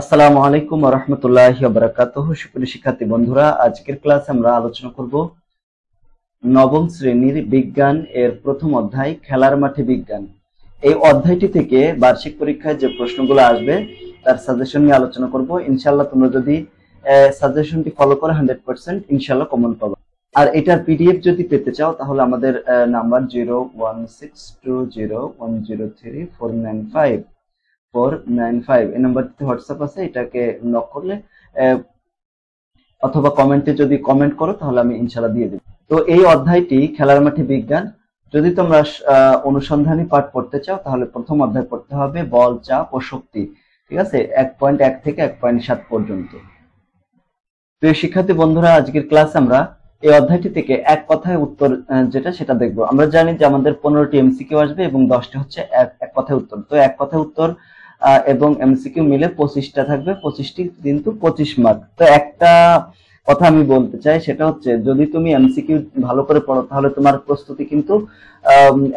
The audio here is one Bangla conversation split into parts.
আসসালামু আলাইকুম ওয়া রাহমাতুল্লাহি ওয়া বারাকাতুহু। সুপ্রিয় শিক্ষার্থী বন্ধুরা, আজকের ক্লাসে আমরা আলোচনা করব নবম শ্রেণীর বিজ্ঞান এর প্রথম অধ্যায় খেলার মাঠে বিজ্ঞান। এই অধ্যায়টি থেকে বার্ষিক পরীক্ষায় যে প্রশ্নগুলো আসবে তার সাজেশন নিয়ে আলোচনা করব। ইনশাআল্লাহ তোমরা যদি সাজেশনটি ফলো করো 100% ইনশাআল্লাহ কমন পাবে। আর এটার পিডিএফ যদি পেতে চাও তাহলে আমাদের নাম্বার 01620103495 এই নাম্বারটিতে হোয়াটসঅ্যাপ আছে, এটাকে নক করলে অথবা কমেন্টে যদি কমেন্ট করো তাহলে আমি ইনশাআল্লাহ দিয়ে দেব। তো এই অধ্যায়টি খেলার মাঠে বিজ্ঞান। যদি তোমরা অনুসন্ধানী পাঠ পড়তে চাও তাহলে প্রথম অধ্যায় পড়তে হবে বল, চাপ ও শক্তি। ঠিক আছে, 1.1 থেকে 1.7 পর্যন্ত। প্রিয় শিক্ষার্থী বন্ধুরা, আজকের ক্লাস আমরা এই অধ্যায়টি থেকে এক কথায় উত্তর যেটা সেটা দেখবো। আমরা জানি যে আমাদের 15টি এমসিকিউ আসবে এবং 10টি হচ্ছে এক কথায় উত্তর। তো এক কথায় উত্তর এবং এমসিকিউ মিলে 25টা থাকবে, 25টি কিন্তু 25 মার্ক। তো একটা কথা আমি বলতে চাই, সেটা হচ্ছে যদি তুমি এমসিকিউ ভালো করে পড়ো তাহলে তোমার প্রস্তুতি কিন্তু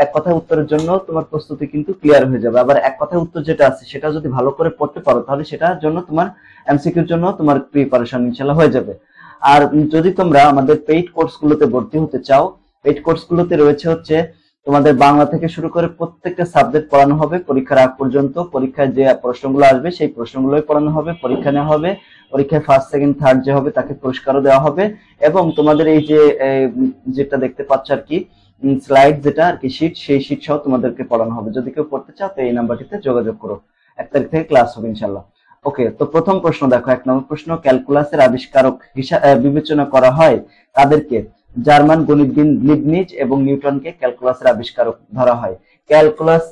এক কথায় উত্তরের জন্য তোমার প্রস্তুতি কিন্তু ক্লিয়ার হয়ে যাবে। আবার এক কথায় উত্তর যেটা আছে সেটা যদি ভালো করে পড়তে পারো তাহলে সেটার জন্য তোমার এমসিকিউর জন্য তোমার প্রিপারেশন ইনশাআল্লাহ হয়ে যাবে। আর যদি তোমরা আমাদের পেইড কোর্সগুলোতে ভর্তি হতে চাও, পেইড কোর্সগুলোতে রয়েছে হচ্ছে তোমাদের বাংলা থেকে শুরু করে প্রত্যেকটা সাবজেক্ট পড়ানো হবে পরীক্ষার আগ পর্যন্ত। পরীক্ষায় যে প্রশ্নগুলো আসবে সেই প্রশ্নগুলোই পড়ানো হবে, পরীক্ষা নেওয়া হবে, পরীক্ষায় ফার্স্ট সেকেন্ড থার্ড যে হবে তাকে পুরস্কারও দেওয়া হবে। এবং তোমাদের এই যে যেটা দেখতে পাচ্ছ আর কি স্লাইড, যেটা আর কি শীট, সেই শীট সহ তোমাদেরকে পড়ানো হবে। যদি কেউ পড়তে চাও তো এই নাম্বারটিতে যোগাযোগ করো। 1 তারিখ থেকে ক্লাস হবে ইনশাল্লাহ। ওকে, তো প্রথম প্রশ্ন দেখো, 1 নম্বর প্রশ্ন, ক্যালকুলাসের আবিষ্কারক বিবেচনা করা হয় তাদেরকে? জার্মান গণিতবিদ লিবনিজ এবং নিউটনকে ক্যালকুলাসের আবিষ্কারক ধরা হয়। ক্যালকুলাস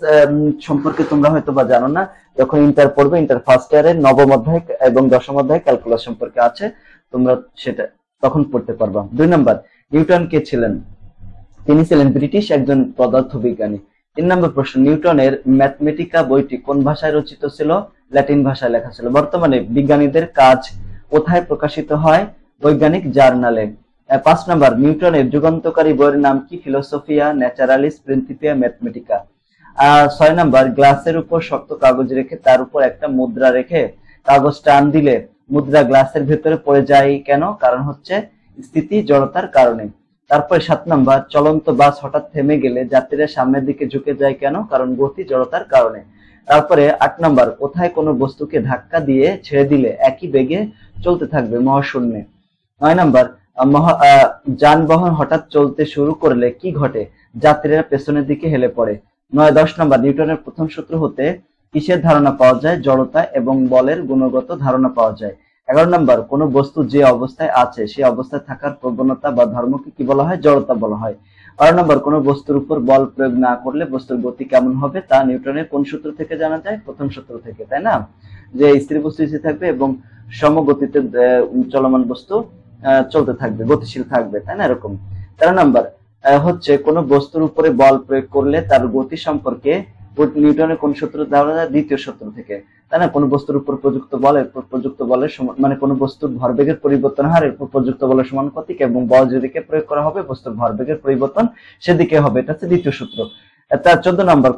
সম্পর্কে তোমরা হয়তো বা জানো না, যখন ইন্টার পড়বে, ইন্টার ফার্স্ট ইয়ারের নবম অধ্যায় এবং দশম অধ্যায় ক্যালকুলাস সম্পর্কে আছে, তোমরা সেটা তখন পড়তে পারবা। 2 নম্বর, নিউটন কে ছিলেন? তিনি ছিলেন ব্রিটিশ একজন পদার্থবিজ্ঞানী। 3 নম্বর প্রশ্ন, নিউটনের ম্যাথমেটিকা বইটি কোন ভাষায় রচিত ছিল? ল্যাটিন ভাষায় লেখা ছিল। বর্তমানে বিজ্ঞানীদের কাজ কোথায় প্রকাশিত হয়? বৈজ্ঞানিক জার্নালে। 5 নম্বর, নিউটনের যুগান্তকারী বইয়ের নাম কি? ফিলোসফিয়া ন্যাচারালিস প্রিন্সিপিয়া ম্যাথমেটিকা। 6 নম্বর, গ্লাসের উপর শক্ত কাগজ রেখে তার উপর একটা মুদ্রা রেখে কাগজ টান দিলে মুদ্রা গ্লাসের ভেতরে পড়ে যায় কেন? কারণ হচ্ছে স্থিতি জড়তার কারণে। তারপরে 7 নম্বর, চলন্ত বাস হঠাৎ থেমে গেলে যাত্রীরা সামনের দিকে ঝুঁকে যায় কেন? কারণ গতি জড়তার কারণে। তারপরে 8 নম্বর, কোথায় কোনো বস্তুকে ধাক্কা দিয়ে ছেড়ে দিলে একই বেগে চলতে থাকবে? মহাশূন্যে। 9 নম্বর, যানবাহন হঠাৎ চলতে শুরু করলে কি ঘটে? যাত্রীরা পেছনের দিকে হেলে পড়ে। 10 নম্বর, নিউটনের প্রথম সূত্র হতে কিসের ধারণা পাওয়া যায়? জড়তা এবং বলের গুণগত ধারণা পাওয়া যায়। 11 নম্বর, কোন বস্তু যে অবস্থায় আছে সেই অবস্থায় থাকার প্রবণতা বা ধর্মকে কি বলা হয়? জড়তা বলা হয়। 12 নম্বর, কোন বস্তুর উপর বল প্রয়োগ না করলে বস্তুর গতি কেমন হবে? তা নিউটনের কোন সূত্র থেকে জানা যায়? প্রথম সূত্র থেকে, তাই না? যে স্থির বস্তু স্থির থাকবে এবং সমগতিতে চলমান বস্তু চলতে থাকবে, গতিশীল থাকবে, তাই না? এরকম। 13 নম্বর হচ্ছে কোন বস্তুর উপরে বল প্রয়োগ করলে তার গতি সম্পর্কে নিউটনের কোন সূত্র দেওয়া যায়? দ্বিতীয় সূত্র থেকে, তাই না? কোন বস্তুর উপর প্রযুক্ত বলের সমান, মানে কোন বস্তুর ভরবেগের পরিবর্তন হারের উপর প্রযুক্ত বলের সমানুপাতিক এবং বল যেদিকে প্রয়োগ করা হবে বস্তুর ভরবেগের পরিবর্তন সেদিকে হবে, এটা হচ্ছে দ্বিতীয় সূত্র। তার 14 নম্বর,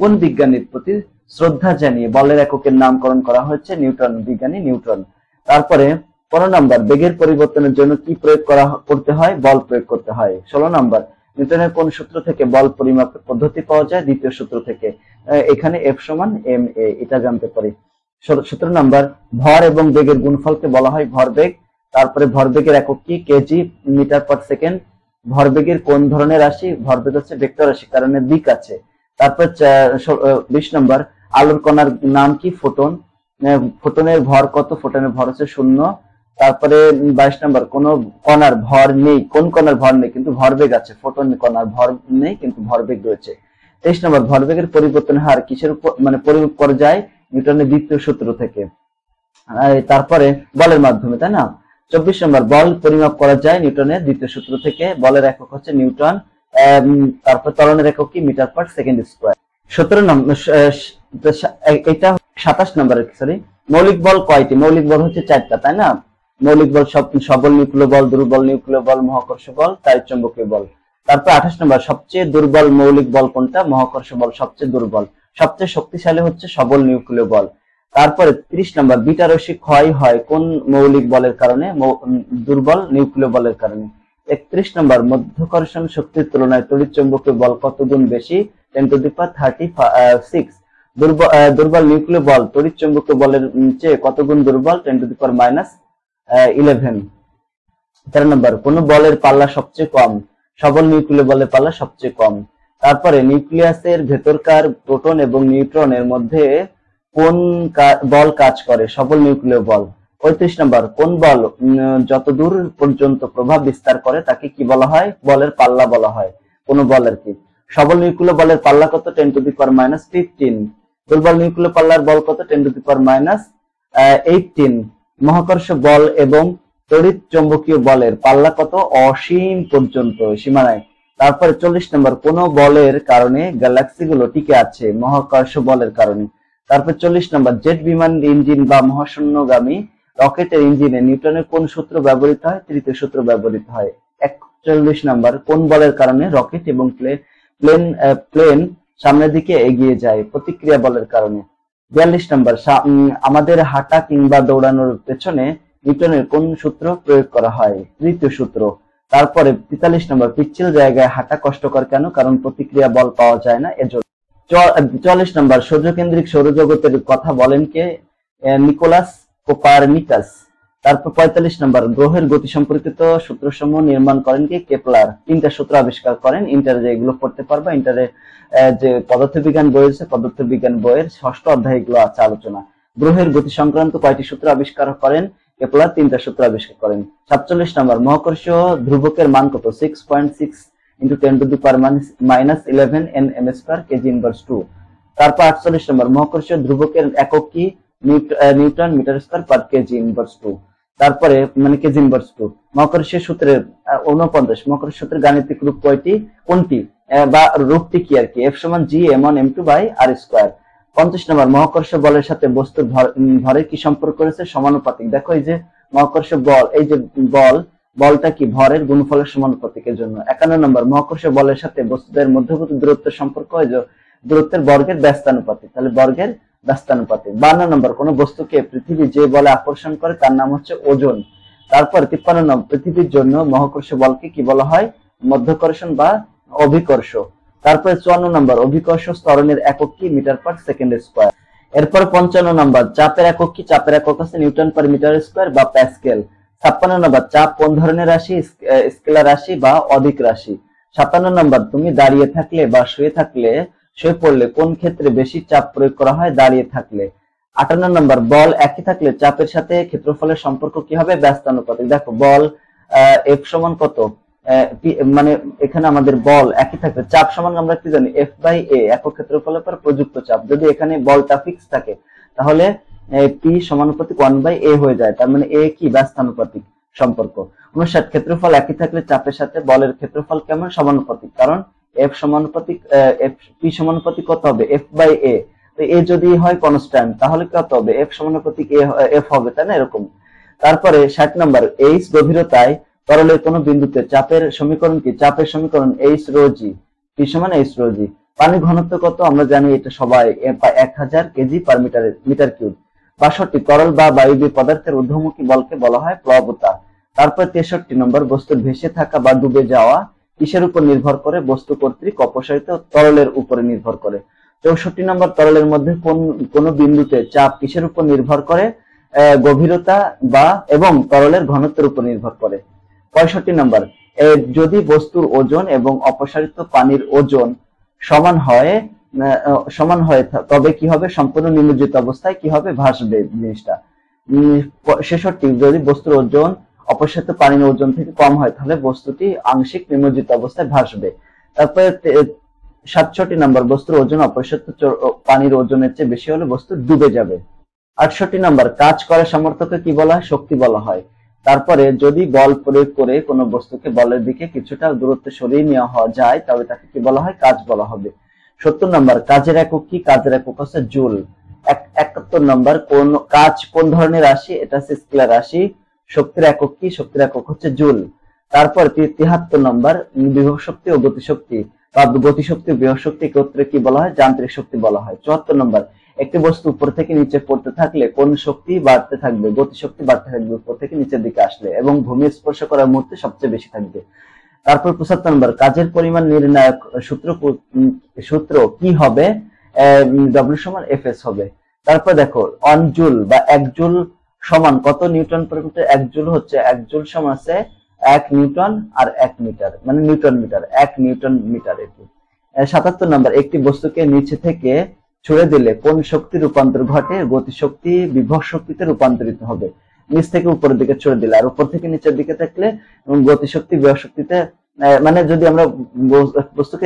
কোন বিজ্ঞানীর প্রতি শ্রদ্ধা জানিয়ে বলের এককের নামকরণ করা হয়েছে? নিউটন, বিজ্ঞানী নিউটন। তারপরে 15 নম্বর, বেগের পরিবর্তনের জন্য কি প্রয়োগ করতে হয়? বল প্রয়োগ করতে হয়। 16 নম্বর, নিউটনের কোন সূত্র থেকে বল পরিমাপের পদ্ধতি পাওয়া যায়? দ্বিতীয় সূত্র থেকে। এখানে F সমান ma, এটা জানতে পারি। 17 নম্বর, ভর এবং বেগের গুণফলকে বলা হয় ভরবেগ। তারপরে ভরবেগের একক কি? Kg metre per second. ভরবেগের কোন ধরনের রাশি? ভরবেগ হচ্ছে ভেক্টর রাশি, কারণ এর দিক আছে। তারপর 20 নম্বর, আলোর কণার নাম কি? ফোটন। ফোটনের ভর কত? ফোটনের ভর হচ্ছে 0। তারপরে 22 নম্বর, কোন কণার ভর নেই। কোন কণার ভর নেই কিন্তু ভরবেগ আছে? ফোটন কণার ভর নেই কিন্তু ভরবেগ রয়েছে। 23 নম্বর, ভরবেগের পরিবর্তন হার কিসের উপর মানে পরিমাপ করা যায়? নিউটনের দ্বিতীয় সূত্র থেকে। তারপরে বলের মাধ্যমে, তাই না? 24 নম্বর, বল পরিমাপ করা যায় নিউটনের দ্বিতীয় সূত্র থেকে। বলের একক হচ্ছে নিউটন। তারপর ত্বরণের একক কি? Metre per second square. 17 নম্বর, এটা 27 নম্বর, সরি, মৌলিক বল কয়টি? মৌলিক বল হচ্ছে 4টা, তাই না? মৌলিক বল সবল নিউক্লিয় বল, দুর্বল নিউক্লিয় বল, মহাকর্ষ বল, তাড়িৎচুম্বকীয় বল। তারপর 28 নম্বর, সবচেয়ে দুর্বল মৌলিক বল কোনটা? মহাকর্ষ বল সবচেয়ে দুর্বল। সবচেয়ে শক্তিশালী হচ্ছে সবল নিউক্লিয় বল। তারপরে 30 নম্বর বিটা রশ্মি ক্ষয় হয় কোন মৌলিক বলের কারণে? দুর্বল নিউক্লিয় বলের কারণে। 31 নম্বর মধ্যাকর্ষণ শক্তির তুলনায় তড়িৎ চৌম্বকীয় বল কত গুণ বেশি? 10⁻36। দুর্বল নিউক্লিয় বল তড়িৎ চৌম্বকীয় বলের চেয়ে কত গুণ দুর্বল? 10⁻11। 13 নম্বর কোন বলের পাল্লা সবচেয়ে কম? সবল নিউক্লিয় বলের পাল্লা সবচেয়ে কম। তারপরে নিউক্লিয়াসের ভেতরকার প্রোটন এবং নিউট্রনের মধ্যে কোন বল কাজ করে? সবল নিউক্লিয় বল। 35 নম্বর কোন বল যত দূর পর্যন্ত প্রভাব বিস্তার করে তাকে কি বলা হয়? বলের পাল্লা বলা হয়। কোন বল আর কি? সবল নিউক্লিয় বলের পাল্লা কত? 10⁻15। দুর্বল নিউক্লিয় পাল্লার বল কত? 10⁻18। মহাকর্ষ বল এবং তড়িৎ চৌম্বকীয় বলের পাল্লা কত? অসীম পর্যন্ত, সীমা নাই। তারপরে 40 নম্বর কোন বলের কারণে গ্যালাক্সিগুলো টিকে আছে? মহাকর্ষ বলের কারণে। তারপর 40 নম্বর জেট বিমান ইঞ্জিন বা মহাশূন্যগামী রকেটের ইঞ্জিনে নিউটনের কোন সূত্র ব্যবহৃত হয়? তৃতীয় সূত্র ব্যবহৃত হয়। 41 নম্বর কোন বলের কারণে রকেট এবং প্লেন সামনের দিকে এগিয়ে যায়? প্রতিক্রিয়া বলের কারণে। 42 নম্বর আমাদের হাঁটা কিংবা দৌড়ানোর পেছনে নিউটনের কোন সূত্র প্রয়োগ করা হয়? তৃতীয় সূত্র। তারপরে 43 নম্বর পিচ্ছিল জায়গায় হাঁটা কষ্টকর কেন? কারণ প্রতিক্রিয়া বল পাওয়া যায় না এজন্য। 44 নম্বর সূর্যকেন্দ্রিক সৌরজগতের কথা বলেন কে? Nicolas Copernicus. তারপর 45 নম্বর গ্রহের গতি সম্পর্কিত সূত্রসমূহ নির্মাণ করেন কে? কেপলার। 3টা সূত্র আবিষ্কার করেন। ইন্টারে যেগুলো পড়তে পারবা, ইন্টারে যে পদার্থবিজ্ঞান বই আছে, পদার্থবিজ্ঞান বইয়ের 6ষ্ঠ অধ্যায় এগুলো আছে আলোচনা। গ্রহের গতি সংক্রান্ত কয়টি সূত্র আবিষ্কার করেন? কেপলার 3টা সূত্র আবিষ্কার করেন। 47 নম্বর মহাকর্ষীয় ধ্রুবকের মান কত? 6.6 × 10⁻11 nm² kg/2। তারপর 48 নম্বর মহাকর্ষীয় ধ্রুবকের একক কি? Newton metre kg/2। তারপরে মানে kg/2। মহাকর্ষীয় সূত্রের 49 মহাকর্ষীয় সূত্রের গাণিতিক রূপ কোনটি বা রূপটি কি আর কি? F = G(m1m2/r²)। 50 নম্বর মহাকর্ষ বলের সাথে বস্তুর ভরের কি সম্পর্ক রয়েছে? সমানুপাতিক। দেখো এই যে মহাকর্ষ বল, এই যে বলটা কি ভরের গুণফলের সমানুপাতিকের জন্য। 51 নম্বর মহাকর্ষ বলের সাথে বস্তুদের মধ্যবর্তী দূরত্বের সম্পর্ক হয় যে দূরত্বের বর্গের ব্যস্তানুপাতিক, তাহলে বর্গের ব্যস্তানুপাতিক। 52 নম্বর কোন বস্তুকে পৃথিবী যে বলে আকর্ষণ করে তার নাম হচ্ছে ওজন। তারপর 53 নম্বর পৃথিবীর জন্য মহাকর্ষ বলকে কি বলা হয়? মধ্যাকর্ষণ বা অভিকর্ষ। তারপরে 54 নম্বর অভিকর্ষ ত্বরণের একক কি? মিটার/সেকেন্ড²। এরপর 55 নম্বর চাপের একক কি? চাপের একক আছে নিউটন/মিটার² বা প্যাসকেল। 56 নম্বর চাপ কোন ধরনের রাশি? স্কেলার রাশি বা অদিক রাশি। 57 নম্বর তুমি দাঁড়িয়ে থাকলে বা শুয়ে পড়লে কোন ক্ষেত্রে বেশি চাপ প্রয়োগ করা হয়? দাঁড়িয়ে থাকলে। 58 নম্বর বল একই থাকলে চাপের সাথে ক্ষেত্রফলের সম্পর্ক কি হবে? ব্যস্তানুপাতিক। দেখো বল F সমান কত? মানে এখানে আমাদের বল একই থাকবে, চাপ সমান আমরা কি জানি? F/a একক ক্ষেত্রফলের পর প্রযুক্ত চাপ। যদি এখানে বলটা ফিক্স থাকে তাহলে P সমানুপাতিক 1/a হয়ে যায়, তার মানে a কি? ব্যস্তানুপাতিক সম্পর্ক। 59 ক্ষেত্রফল একই থাকলে চাপের সাথে বলের ক্ষেত্রফল কেমন? সমানুপাতিক, কারণ P সমানুপাতিক কত হবে? F/a। তো a যদি হয় কনস্ট্যান্ট তাহলে কত হবে? F সমানুপাতিক F হবে, তাই না? এরকম। তারপরে 60 নম্বর H গভীরতায় তরলের কোন বিন্দুতে চাপের সমীকরণ কি? চাপের সমীকরণ H ρg, P = H ρg। পানির ঘনত্ব কত? আমরা জানি এটা সবাই 1000 kg/m3। 62 তরল বা বায়বীয় পদার্থের ঊর্ধ্বমুখী বলকে বলা হয় প্লবতা। তারপর 63 নম্বর বস্তুর ভেসে থাকা বা ডুবে যাওয়া কিসের উপর নির্ভর করে? বস্তু কর্তৃক অপসারিত তরলের উপরে নির্ভর করে। 64 নম্বর তরলের মধ্যে কোন বিন্দুতে চাপ কিসের উপর নির্ভর করে? গভীরতা এবং তরলের ঘনত্বের উপর নির্ভর করে। 65 নম্বর যদি বস্তুর ওজন এবং অপসারিত পানির ওজন সমান হয় তবে কি হবে? সম্পূর্ণ নিমজ্জিত অবস্থায় কি হবে? ভাসবে জিনিসটা। 66 যদি বস্তুর ওজন অপসারিত পানির ওজন থেকে কম হয় তাহলে বস্তুটি আংশিক নিমজ্জিত অবস্থায় ভাসবে। তারপরে 67 নম্বর বস্তুর ওজন অপসারিত পানির ওজনের চেয়ে বেশি হলে বস্তু ডুবে যাবে। 68 নম্বর কাজ করার সামর্থ্যকে কি বলা হয়? শক্তি বলা হয়। তারপরে যদি বল প্রয়োগ করে কোনো বস্তুকে বলের দিকে কিছুটা দূরত্বে সরিয়ে নেওয়া যায় তবে তাকে কি বলা হয়? কাজ বলা হবে। 70 নম্বর কাজের একক কি? কাজের একক হচ্ছে জুল। 71 নম্বর কাজ কোন ধরনের রাশি? এটা হচ্ছে স্কেলার রাশি। শক্তির একক কি? শক্তির একক হচ্ছে জুল। তারপর 73 নম্বর বিভব শক্তি ও গতিশক্তি বা গতিশক্তি বিভব শক্তি একত্রে কি বলা হয়? যান্ত্রিক শক্তি বলা হয়। 74 নম্বর একটি বস্তু উপর থেকে নিচে পড়তে থাকলে কোন শক্তি বাড়তে থাকবে? গতিশক্তি বাড়তে থাকবে উপর থেকে নিচের দিকে আসলে, এবং ভূমি স্পর্শ করার মুহূর্তে সবচেয়ে বেশি থাকবে। তারপর 75 নম্বর, কাজের পরিমাণ নির্ণায়ক সূত্র কি হবে? W সমান Fs হবে। তারপর দেখো, 1 জুল বা 1 জুল সমান কত নিউটন প্রতি মিটার? 1 জুল হচ্ছে 1 জুল সমান আছে 1 নিউটন আর 1 মিটার, মানে নিউটন মিটার, 1 নিউটন মিটার। 77 নম্বর, একটি বস্তুকে নিচে থেকে ছুড়ে দিলে কোন শক্তি রূপান্তর ঘটে? গতিশক্তি বিভব শক্তিতে রূপান্তরিত হবে। নিচ থেকে উপরের দিকে ছুড়ে দিলে, আর উপর থেকে নিচের দিকে থাকলে গতিশক্তি বিভব শক্তিতে, মানে যদি আমরা বস্তুকে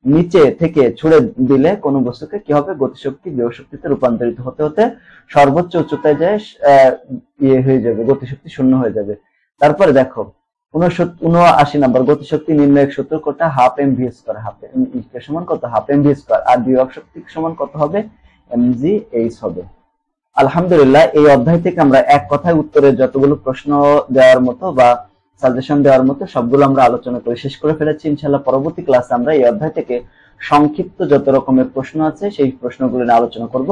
নিচে থেকে ছুড়ে দিলে কোন বস্তুকে কি হবে? গতিশক্তি বিভব শক্তিতে রূপান্তরিত হতে হতে সর্বোচ্চ উচ্চতায় যায় ইয়ে হয়ে যাবে, গতিশক্তি শূন্য হয়ে যাবে। তারপরে দেখো 79 নম্বর, গতিশক্তি নির্ণায়ক সূত্র কোনটা? Half M V square. Half M সমান কত? Half M V square. আর বিভব শক্তি সমান কত হবে? mg h হবে। আলহামদুলিল্লাহ, এই অধ্যায় থেকে আমরা এক কথায় উত্তরে যতগুলো প্রশ্ন দেওয়ার মতো বা সাজেশন দেওয়ার মতো সবগুলো আমরা আলোচনা করে শেষ করে ফেলেছি। ইনশাআল্লাহ পরবর্তী ক্লাসে আমরা এই অধ্যায় থেকে সংক্ষিপ্ত যত রকমের প্রশ্ন আছে সেই প্রশ্নগুলো নিয়ে আলোচনা করব।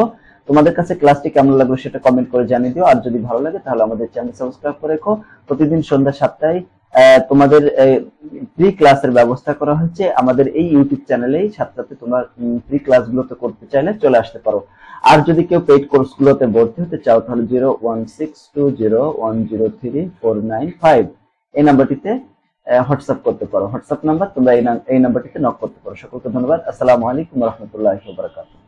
তোমাদের কাছে ক্লাসটি কেমন লাগলো সেটা কমেন্ট করে জানিয়ে দিও। আর যদি ভালো লাগে তাহলে আমাদের চ্যানেল সাবস্ক্রাইব করে রেখো। প্রতিদিন সন্ধ্যা 7টায় তোমাদের ফ্রি ক্লাসের ব্যবস্থা করা হয়েছে আমাদের এই ইউটিউব চ্যানেলেই। 7টাতে তোমরা ফ্রি ক্লাসগুলোতে করতে চাইলে চলে আসতে পারো। আর যদি কেউ পেইড কোর্সগুলোতে ভর্তি হতে চাও তাহলে 0162010349 এই নাম্বারটিতে হোয়াটসঅ্যাপ করতে পারো। হোয়াটসঅ্যাপ নাম্বার, তোমরা এই নাম্বারটিতে নক করতে পারো। সকলকে ধন্যবাদ। আসসালামু আলাইকুম ওয়া রাহমাতুল্লাহি ওয়া বারাকাতুহু।